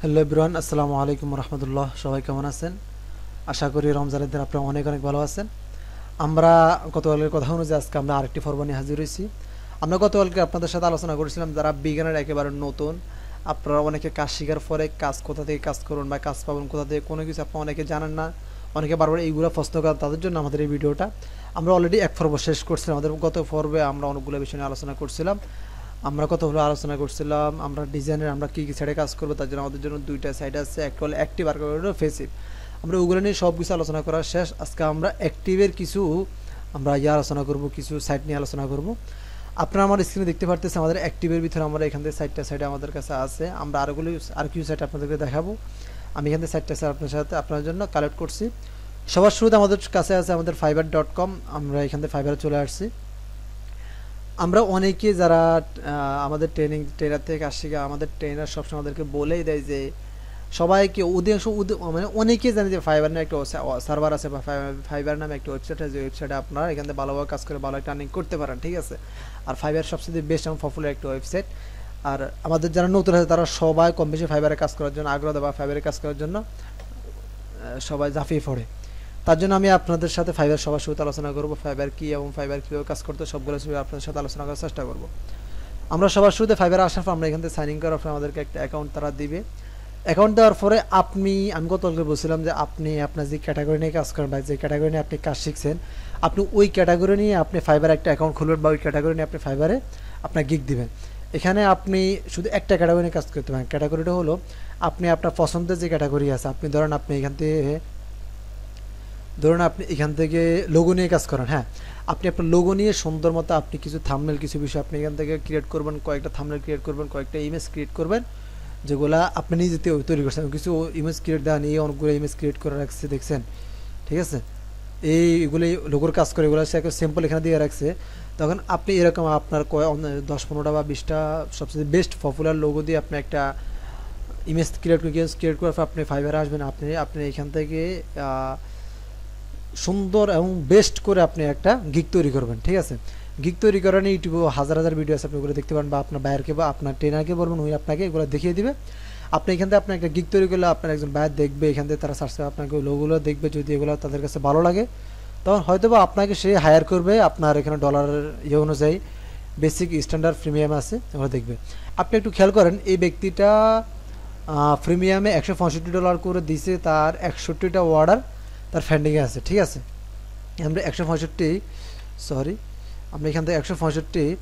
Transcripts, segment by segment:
Hello everyone, আসসালামু আলাইকুম রহমতুল্লাহ। সবাই কেমন আছেন? আশা করি রমজানের দিন আপনারা অনেক অনেক ভালো আছেন। আমরা গতকালের কথা অনুযায়ী আজকে আমরা আরেকটি পর্ব নিয়ে হাজির হয়েছি। আমরা গতকালকে আপনাদের সাথে আলোচনা করেছিলাম যারা বিজ্ঞানের একেবারে নতুন, আপনারা অনেকে কাজ শেখার পরে কাজ কোথা থেকে কাজ করুন বা কাজ পাবেন কোথা থেকে, কোনো কিছু আপনারা অনেকে জানেন না, অনেকে বারবার এইগুলো প্রশ্ন করেন, তাদের জন্য আমাদের এই ভিডিওটা। আমরা অলরেডি এক পর্ব শেষ করছিলাম। আমাদের গত পর্বে আমরা অনেকগুলো বিষয় নিয়ে আলোচনা করছিলাম। আমরা কতগুলো আলোচনা করছিলাম, আমরা ডিজাইনের আমরা কী কী সাইডে কাজ করবো, তার জন্য আমাদের জন্য দুইটা সাইড আছে, একটা হলো অ্যাক্টিভ আর একটা হলো ফেসিভ। আমরা ওগুলো নিয়ে সব কিছু আলোচনা করা শেষ। আজকে আমরা অ্যাক্টিভের কিছু আমরা আলোচনা করব, কিছু সাইট নিয়ে আলোচনা করব। আপনারা আমার স্ক্রিনে দেখতে পারতেছেন আমাদের অ্যাক্টিভের ভিতরে আমরা এখান থেকে সাইডে আমাদের কাছে আছে। আমরা আর কিছু সাইট আপনাদেরকে দেখাবো। আমি এখান থেকে সাইটটা আপনার জন্য কালেক্ট করছি। সবার শুরুতে আমাদের কাছে আছে আমাদের fiverr.com। আমরা এখান থেকে ফাইবার চলে আসছি। আমরা অনেকে যারা আমাদের ট্রেনার থেকে আসছি, আমাদের ট্রেনার সবসময় আমাদেরকে বলেই দেয় যে সবাইকে অধিকাংশ মানে অনেকেই জানে যে ফাইবার নামে একটা সার্ভার আছে বা ফাইবার নামে একটা ওয়েবসাইট আছে, যে ওয়েবসাইটে আপনারা এখান থেকে ভালোভাবে কাজ করে ভালো একটা আর্নিং করতে পারেন, ঠিক আছে। আর ফাইবার সবচেয়ে বেস্ট এবং পপুলার একটা ওয়েবসাইট। আর আমাদের যারা নতুন আছে তারা সবাই কম বেশি ফাইবারে কাজ করার জন্য আগ্রহ বা ফাইবারে কাজ করার জন্য সবাই ঝাঁপিয়ে পড়ে। তার জন্য আমি আপনাদের সাথে ফাইবার সবার শুরুতে আলোচনা করব, ফাইবার কি এবং ফাইবার কীভাবে কাজ করতে, সবগুলো আপনাদের সাথে আলোচনা করার চেষ্টা করব। আমরা সবার শুরুতে ফাইবারে আসার পর আমরা এখান থেকে সাইন ইন করার পর আমাদেরকে একটা অ্যাকাউন্ট তারা দিবে। অ্যাকাউন্ট দেওয়ার পরে আমি গতকালকে বলছিলাম যে আপনি আপনার যে ক্যাটাগরি নিয়ে কাজ করেন বা যে ক্যাটাগরি নিয়ে আপনি কাজ শিখছেন, আপনি ওই ক্যাটাগরি নিয়ে আপনি ফাইবারে একটা অ্যাকাউন্ট খুলবেন বা ওই ক্যাটাগরি নিয়ে আপনি ফাইবারে আপনার গিগ দিবেন। এখানে আপনি শুধু একটা ক্যাটাগরি নিয়ে কাজ করতে পারেন। ক্যাটাগরিটা হলো আপনি আপনার পছন্দের যে ক্যাটাগরি আছে, আপনি ধরেন আপনি এখান থেকে লোগো নিয়ে কাজ করেন। হ্যাঁ, আপনি আপনার লোগো নিয়ে সুন্দর মতো আপনি কিছু থাম্বনেল, কিছু বিষয় আপনি এখান থেকে ক্রিয়েট করবেন, কয়েকটা থাম্বনেল ক্রিয়েট করবেন, কয়েকটা ইমেজ ক্রিয়েট করবেন যেগুলো আপনি নিজে তৈরি করছেন। কিছু ইমেজ ক্রিয়েট দেওয়া নিয়ে অনেকগুলো ইমেজ ক্রিয়েট করে রাখছে, দেখছেন, ঠিক আছে। এইগুলোই লোগোর কাজ করে, এগুলো সে সিম্পল এখানে দিয়ে রাখছে। তখন আপনি এরকম আপনার 10-15টা বা 20টা সবচেয়ে বেস্ট পপুলার লোগো দিয়ে আপনি একটা ইমেজ ক্রিয়েট করার পর আপনি ফাইবারে আসবেন। আপনি এখান থেকে সুন্দর এবং বেস্ট করে আপনি একটা গিগ তৈরি করবেন, ঠিক আছে। গিগ তৈরি করার নিয়ে ইউটিউবে হাজার হাজার ভিডিও আছে, আপনি ওগুলো দেখতে পারেন, বা আপনার বায়ারকে বা আপনার ট্রেনারকে বলবেন, উনি আপনাকে এগুলো দেখিয়ে দিবে। আপনি এখান থেকে আপনার একটা গিগ তৈরি করলে আপনার একজন বায়ার দেখবে, এখান থেকে তারা সার্চ করে আপনাকে লোকগুলো দেখবে। যদি এগুলো তাদের কাছে ভালো লাগে তখন হয়তো বা আপনাকে সে হায়ার করবে। আপনার এখানে ডলারের অনুযায়ী বেসিক, স্ট্যান্ডার্ড, প্রিমিয়াম আছে, ওগুলো দেখবে। আপনি একটু খেয়াল করেন, এই ব্যক্তিটা প্রিমিয়ামে $165 করে দিছে, তার 61টা অর্ডার তার ফ্যান্ডিংয়ে আছে, ঠিক আছে। আমরা 165 আমরা এখান থেকে 165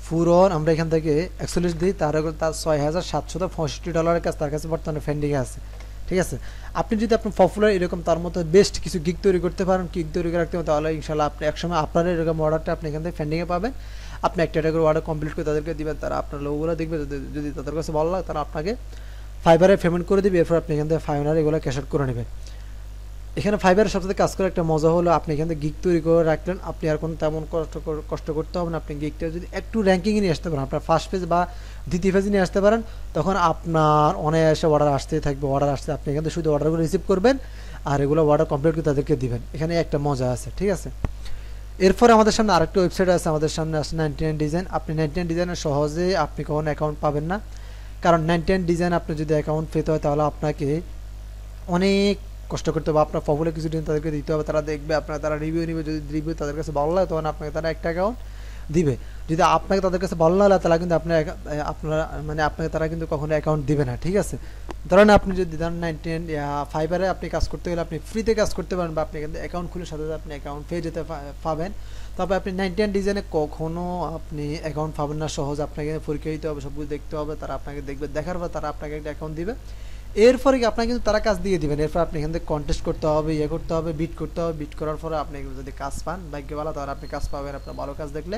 ফুরন আমরা এখান থেকে 41 দিই, তার $6,765 কাছে তার কাছে বর্তমানে ফ্যান্ডিংয়ে আছে, ঠিক আছে। আপনি যদি আপনার পপুলার এরকম তার মতো বেস্ট কিছু গিগ তৈরি করতে পারেন, গিগ তৈরি করে রাখতে পারেন, তাহলে ইনশাল্লাহ আপনি একসময় আপনার এরকম অর্ডারটা আপনি এখান থেকে ফ্যান্ডিংয়ে পাবেন। আপনি একটা করে অর্ডার কমপ্লিট করে তাদেরকে দিবেন, তারা আপনার লোকগুলো দেখবে। যদি তাদের কাছে ভালো লাগে তারা আপনাকে ফাইবারে পেমেন্ট করে দিবে। এরপর আপনি এখান থেকে ফাইবার এগুলো ক্যাশ আউট করে নেবেন। এখানে ফাইবারের সবথেকে কাজ করার একটা মজা হলো, আপনি এখান থেকে গিগ তৈরি করে রাখলেন, আপনি আর কোনো তেমন কষ্ট করতে হবে না। আপনি গিগটা যদি একটু র্যাঙ্কিংয়ে নিয়ে আসতে পারেন, আপনার ফার্স্ট পেজ বা দ্বিতীয় পেজে নিয়ে আসতে পারেন, তখন আপনার অনায়াসে অর্ডার আসতেই থাকবে। অর্ডার আসতে আপনি এখান থেকে শুধু অর্ডারগুলো রিসিভ করবেন আর এগুলো অর্ডার কমপ্লিট করে তাদেরকে দিবেন। এখানে একটা মজা আছে, ঠিক আছে। এরপরে আমাদের সামনে আরেকটা ওয়েবসাইট আছে, আমাদের সামনে আছে 99 ডিজাইন। আপনি 99 ডিজাইনে সহজে আপনি কখনো অ্যাকাউন্ট পাবেন না, কারণ 99 ডিজাইন আপনি যদি অ্যাকাউন্ট পেতে হয় তাহলে আপনাকে অনেক কষ্ট করতে হবে। আপনার পপুলার কিছু দিন তাদেরকে দিতে হবে, তারা দেখবে, তারা রিভিউ নেবে। যদি রিভিউ তাদের কাছে ভালো লাগে তখন আপনাকে তারা একটা অ্যাকাউন্ট দিবে। যদি আপনাকে তাদের কাছে ভালো না লাগে তাহলে কিন্তু আপনাকে তারা কিন্তু কখনো অ্যাকাউন্ট দিবে না, ঠিক আছে। ধরেন আপনি যদি ধরেন 99 ফাইবারে আপনি কাজ করতে গেলে আপনি ফ্রিতে কাজ করতে পারেন, বা আপনি এখান থেকে অ্যাকাউন্ট খুলে সাথে আপনি অ্যাকাউন্ট পেয়ে যেতে পাবেন। তবে আপনি 99 ডিজাইনে কখনো আপনি অ্যাকাউন্ট পাবেন না সহজ। আপনাকে পরীক্ষা দিতে হবে, সবকিছু দেখতে হবে, তারা আপনাকে দেখবে, দেখার পর তারা আপনাকে একটা অ্যাকাউন্ট দিবে। এরপরে কি আপনাকে কিন্তু তারা কাজ দিয়ে দিবেন। এরপর আপনি এখান থেকে কন্টেস্ট করতে হবে, করতে হবে, বিট করতে হবে। বিট করার পরে আপনি যদি কাজ পান, ভাগ্য ভালো, তাহলে আপনি কাজ পাবেন। আপনার ভালো কাজ দেখলে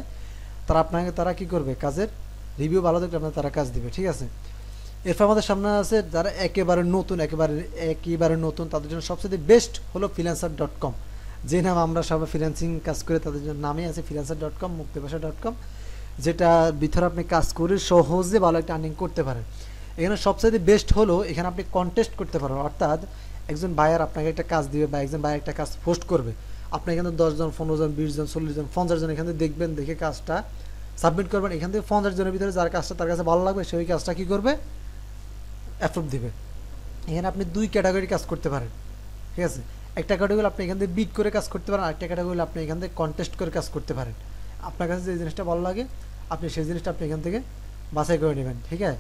তারা কি করবে, কাজের রিভিউ ভালো দেখলে আপনার তারা কাজ দিবে, ঠিক আছে। এরপর আমাদের সামনে আছে যারা একেবারে নতুন, তাদের জন্য সবচেয়ে বেস্ট হলো freelancer.com। যে নাম আমরা সবাই ফ্রিল্যান্সিং কাজ করে তাদের জন্য নামই আছে freelancer.com, মুক্তিভাষা.com, যেটা ভিতরে আপনি কাজ করে সহজে ভালো একটা আর্নিং করতে পারেন। এখানে সবচেয়ে বেস্ট হলো এখানে আপনি কন্টেস্ট করতে পারেন, অর্থাৎ একজন বায়ার আপনাকে একটা কাজ দিবে বা একজন বায়ার একটা কাজ পোস্ট করবে। আপনি এখানে 10 জন, 15 জন, 20 জন, 40 জন, 50 জন এখানে দেখবেন, দেখে কাজটা সাবমিট করবেন। এখান থেকে 50 জনের ভিতরে যার কাজটা তার কাছে ভালো লাগবে সেই কাজটা কি করবে, অ্যাপ্রুভ দিবে। এখানে আপনি 2 ক্যাটাগরি কাজ করতে পারেন, ঠিক আছে। একটা ক্যাটাগরি আপনি এখান থেকে বিট করে কাজ করতে পারেন, আরেকটা ক্যাটাগরি আপনি এখান থেকে কন্টেস্ট করে কাজ করতে পারেন। আপনার কাছে যে জিনিসটা ভালো লাগে আপনি সেই জিনিসটা আপনি এখান থেকে বাছাই করে নেবেন, ঠিক আছে।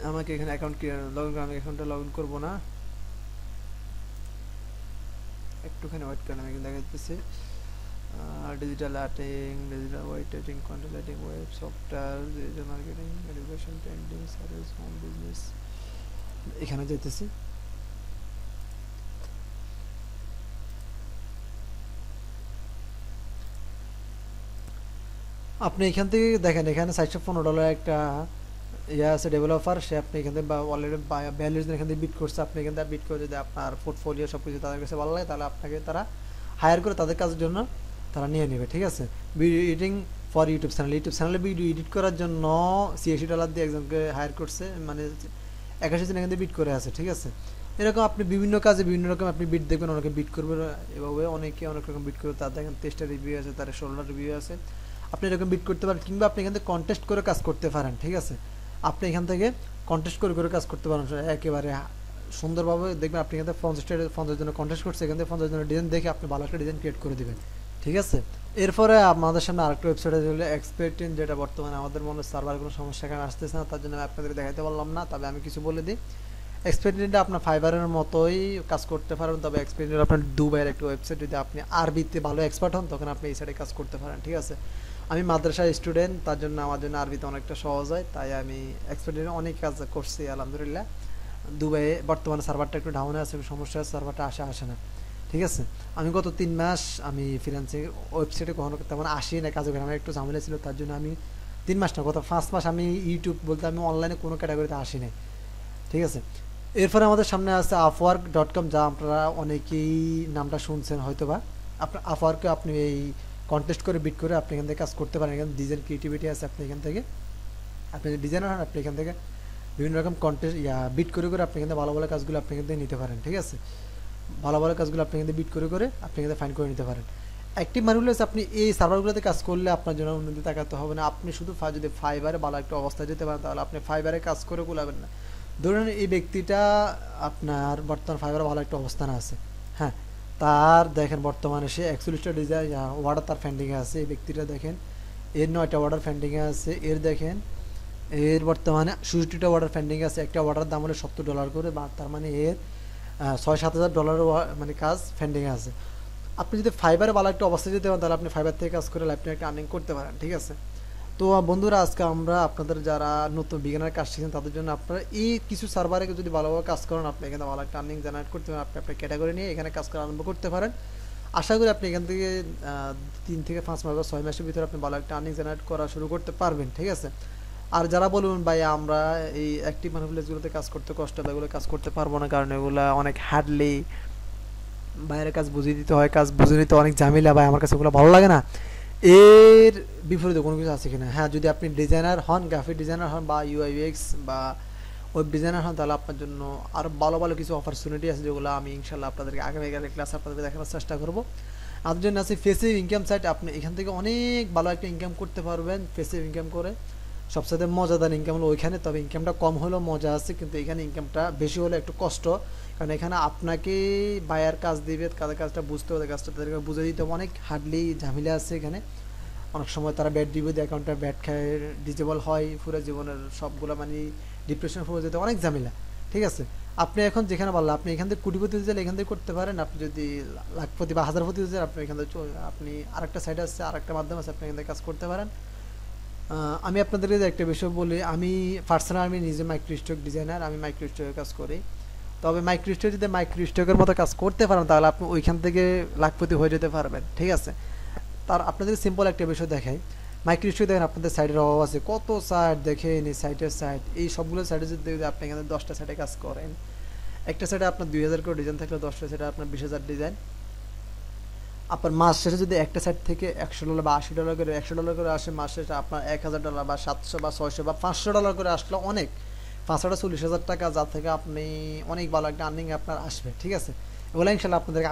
আমাকে এখানে অ্যাকাউন্ট লগ ইন, আমি অ্যাকাউন্টে লগ ইন করবো না, একটুখানি ওয়েট করেন, আমি দেখা যাচ্ছে ডিজিটাল আর্টিং, ডিজিটাল ওয়েট editing, content writing, web software, digital marketing, education, trending, service, home business, এখানে যেতেছি। আপনি এখান থেকে দেখেন এখানে $715 একটা ইয়ে আছে ডেভেলপার, সে আপনি এখান থেকে অলরেডি 42 জন এখান থেকে বিট করছে। আপনি এখান থেকে বিট করে যদি আপনার পোর্টফোলিও সব কিছু তাদের কাছে ভালো লাগে তাহলে আপনাকে তারা হায়ার করে তাদের কাজের জন্য তারা নিয়ে নেবে, ঠিক আছে। Video editing for YouTube channel, YouTube চ্যানেলে ভিডিও এডিট করার জন্য $86 দিয়ে একজনকে হায়ার করছে, মানে 81 জন এখান থেকে বিট করে আছে, ঠিক আছে। এরকম আপনি বিভিন্ন কাজে বিভিন্ন রকম আপনি বিট দেখবেন, অনেকে বিট করবে এভাবে, অনেকে অনেক রকম বিট করবে, তাদের এখানে 23টা রিভিউ আছে, তার 16টা রিভিউ আছে। আপনি এরকম বিট করতে পারেন, কিংবা আপনি এখান থেকে কন্টেস্ট করে কাজ করতে পারেন, ঠিক আছে। আপনি এখান থেকে কন্টেস্ট করে করে কাজ করতে পারেন একেবারে সুন্দরভাবে, দেখবেন আপনি এখান থেকে 50 জন্য কন্টেস্ট করছে, এখান থেকে 50 জনের ডিজাইন দেখে আপনি ভালো একটা ডিজাইন ক্রিয়েট করে দেবেন, ঠিক আছে। এরপরে আমাদের সামনে আরেকটা ওয়েবসাইট হলো এক্সপেক্টিং, যেটা বর্তমানে আমাদের মনে সার্ভার কোনো সমস্যা এখানে আসতেছে না, তার জন্য আমি আপনাদের দেখাতে পারলাম না, তবে আমি কিছু বলে দিই। এক্সপেক্টিংটা আপনার ফাইবারের মতোই কাজ করতে পারেন, তবে এক্সপেক্টিং আপনার দুবাইয়ের একটা ওয়েবসাইট, যদি আপনি আরবিতে ভালো এক্সপার্ট হন তখন আপনি এই সাইডে কাজ করতে পারেন, ঠিক আছে। আমি মাদ্রাসার স্টুডেন্ট, তার জন্য আমার জন্য আরবিতে অনেকটা সহজ হয়, তাই আমি এক্সপেক্টিংয়ে অনেক কাজ করছি আলহামদুলিল্লাহ। দুবাইয়ে বর্তমানে সার্ভারটা একটু ডাউনে আছে, সমস্যা আছে, সার্ভারটা আসে না, ঠিক আছে। আমি গত 3 মাস আমি ফ্রিল্যান্সিং ওয়েবসাইটে কখনো তেমন আসি না, কাজে আমার একটু ঝামেলা ছিল, তার জন্য আমি 3 মাস না, গত 5 মাস আমি ইউটিউব বলতে আমি অনলাইনে কোনো ক্যাটাগরিতে আসি নাই, ঠিক আছে। এরপরে আমাদের সামনে আছে upwork.com, যা আপনারা অনেকেই নামটা শুনছেন হয়তো বা। আপনার আপওয়ার্কে আপনি এই কন্টেস্ট করে বিট করে আপনি এখান থেকে কাজ করতে পারেন, এখানে ডিজাইন ক্রিয়েটিভিটি আছে, আপনি এখান থেকে আপনি যদি ডিজাইনার হন আপনি এখান থেকে বিভিন্ন রকম কন্টেস্ট বিট করে করে আপনি এখান থেকে ভালো ভালো কাজগুলো আপনি এখান থেকে নিতে পারেন, ঠিক আছে। ভালো ভালো কাজগুলো আপনি এখান থেকে বিট করে করে আপনি এখান থেকে ফাইন করে নিতে পারেন। অ্যাক্টিভ মানিগুলো আপনি এই সার্ভারগুলোতে কাজ করলে আপনার জন্য উন্নতি তাকাতে হবে না, আপনি শুধু যদি ফাইবারে ভালো একটা অবস্থায় যেতে পারেন তাহলে আপনি ফাইবারে কাজ করে কুলাবেন না। ধরুন এই ব্যক্তিটা আপনার বর্তমান ফাইবারে ভালো একটা অবস্থানে আছে, হ্যাঁ, তার দেখেন বর্তমানে সে 41টা ডিজাইন অর্ডার তার পেন্ডিংয়ে আছে, এই ব্যক্তিটা দেখেন এর 9টা অর্ডার পেন্ডিংয়ে আছে, এর দেখেন এর বর্তমানে 67টা অর্ডার পেন্ডিংয়ে আছে, একটা অর্ডার দাম হলো $70 করে, বা তার মানে এর $6-7 হাজার মানে কাজ পেন্ডিংয়ে আছে। আপনি যদি ফাইবারে ভালো একটা অবস্থায় যেতে পারেন তাহলে আপনি ফাইবার থেকে কাজ করে লাইফ একটা আর্নিং করতে পারেন, ঠিক আছে। তো বন্ধুরা আজকে আমরা আপনাদের যারা নতুন বিগিনার কাজ শিখছেন তাদের জন্য আপনারা এই কিছু সার্ভারে যদি ভালোভাবে কাজ করেন আপনি এখানে ভালো একটা আর্নিং জেনারেট করতে পারেন, আপনি আপনার ক্যাটাগরি নিয়ে এখানে কাজ করা আরম্ভ করতে পারেন। আশা করি আপনি এখান থেকে 3 থেকে 5 মাস বা 6 মাসের ভিতরে আপনি ভালো একটা আর্নিং জেনারেট করা শুরু করতে পারবেন, ঠিক আছে। আর যারা বলবেন ভাই আমরা এই অ্যাক্টিভ মানিপ্লেসগুলোতে কাজ করতে কষ্ট হবে, এগুলো কাজ করতে পারবো না কারণ এগুলো অনেক হার্ডলি বাইরের কাজ বুঝিয়ে দিতে হয়, কাজ বুঝে নিতে অনেক ঝামেলা, ভাই আমার কাছে ওগুলো ভালো লাগে না, এর বিপরীতে কোনো কিছু আছে কিনা? হ্যাঁ, যদি আপনি ডিজাইনার হন, গ্রাফিক ডিজাইনার হন বা ইউআইএক্স বা ওয়েব ডিজাইনার হন তাহলে আপনার জন্য আরও ভালো ভালো কিছু অপরচুনিটি আছে, যেগুলো আমি ইনশাল্লাহ আপনাদেরকে আগামীকালের ক্লাসে আপনাদেরকে দেখানোর চেষ্টা করবো। আপনার জন্য আছে ফেসিভ ইনকাম সাইট, আপনি এখান থেকে অনেক ভালো একটা ইনকাম করতে পারবেন ফেসিভ ইনকাম করে। সবসাথে মজাদার ইনকাম হলো ওইখানে, তবে ইনকামটা কম হলেও মজা আছে, কিন্তু এখানে ইনকামটা বেশি হলে একটু কষ্ট, কারণ এখানে আপনাকে বায়ার কাজ দিবে, কাদের কাজটা বুঝতে হবে, কাজটা তাদেরকে বুঝে দিতে হবে, অনেক হার্ডলি ঝামেলা আছে এখানে। অনেক সময় তারা ব্যাড রিভিউ দিয়ে অ্যাকাউন্টটা ব্যাড খায়, ডিজেবল হয়, পুরো জীবনের সবগুলো মানে ডিপ্রেশন পড়ে যেতে অনেক ঝামেলা, ঠিক আছে। আপনি এখন যেখানে বললাম আপনি এখান থেকে কোটিপতি হতে চাইলে এখান থেকে করতে পারেন, আপনি যদি লাখপতি বা হাজারপতি হতে চান আপনি এখান থেকে আপনি আরেকটা সাইড আছে, আরেকটা মাধ্যম আছে, আপনি এখান থেকে কাজ করতে পারেন। আমি আপনাদেরকে একটা বিষয় বলি, আমি পার্সোনাল আমি নিজে মাইক্রোস্টক ডিজাইনার, আমি মাইক্রোস্টকের কাজ করি, তবে মাইক্রোস্টক যদি মাইক্রোস্টকের মতো কাজ করতে পারেন তাহলে আপনি ওইখান থেকে লাখপতি হয়ে যেতে পারবেন, ঠিক আছে। তার আপনাদের সিম্পল একটা বিষয় দেখাই, মাইক্রোস্টক দেখেন আপনাদের সাইডের অভাব আছে, কত সাইট দেখেন, এই সাইটের সাইট, এই সবগুলো সাইডে যদি আপনি এখানে 10টা সাইটে কাজ করেন, একটা সাইডে আপনার 2000 করে ডিজাইন থাকলে 10টা সাইডে আপনার 20,000 ডিজাইন, আপনার মাস শেষে যদি একটা সাইট থেকে $100 বা $80 করে $100 করে আসে, মাস শেষে আপনার $1000 বা 700 বা 600 বা $500 করে আসলে অনেক 540,000 টাকা, যা থেকে আপনি অনেক ভালো একটা আর্নিং আপনার আসবে, ঠিক আছে। ওগুলো ইনশাল্লাহ আপনাদের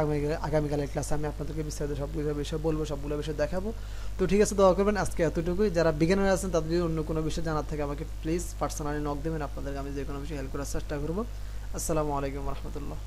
আগামীকালের ক্লাসে আমি আপনাদেরকে বিস্তারিত সবগুলো বিষয় বলবো, সবগুলো বিষয় দেখাবো। তো ঠিক আছে, দোয়া করবেন। আজকে এতটুকুই। যারা বিগিনার আছেন তাদের যদি অন্য কোনো বিষয় জানার থাকে আমাকে প্লিজ পার্সোনালি নক দেবেন, আপনাদেরকে আমি যে কোনো বিষয়ে হেল্প করার চেষ্টা করবো। আসসালামু আলাইকুম রহমতুল্লাহ।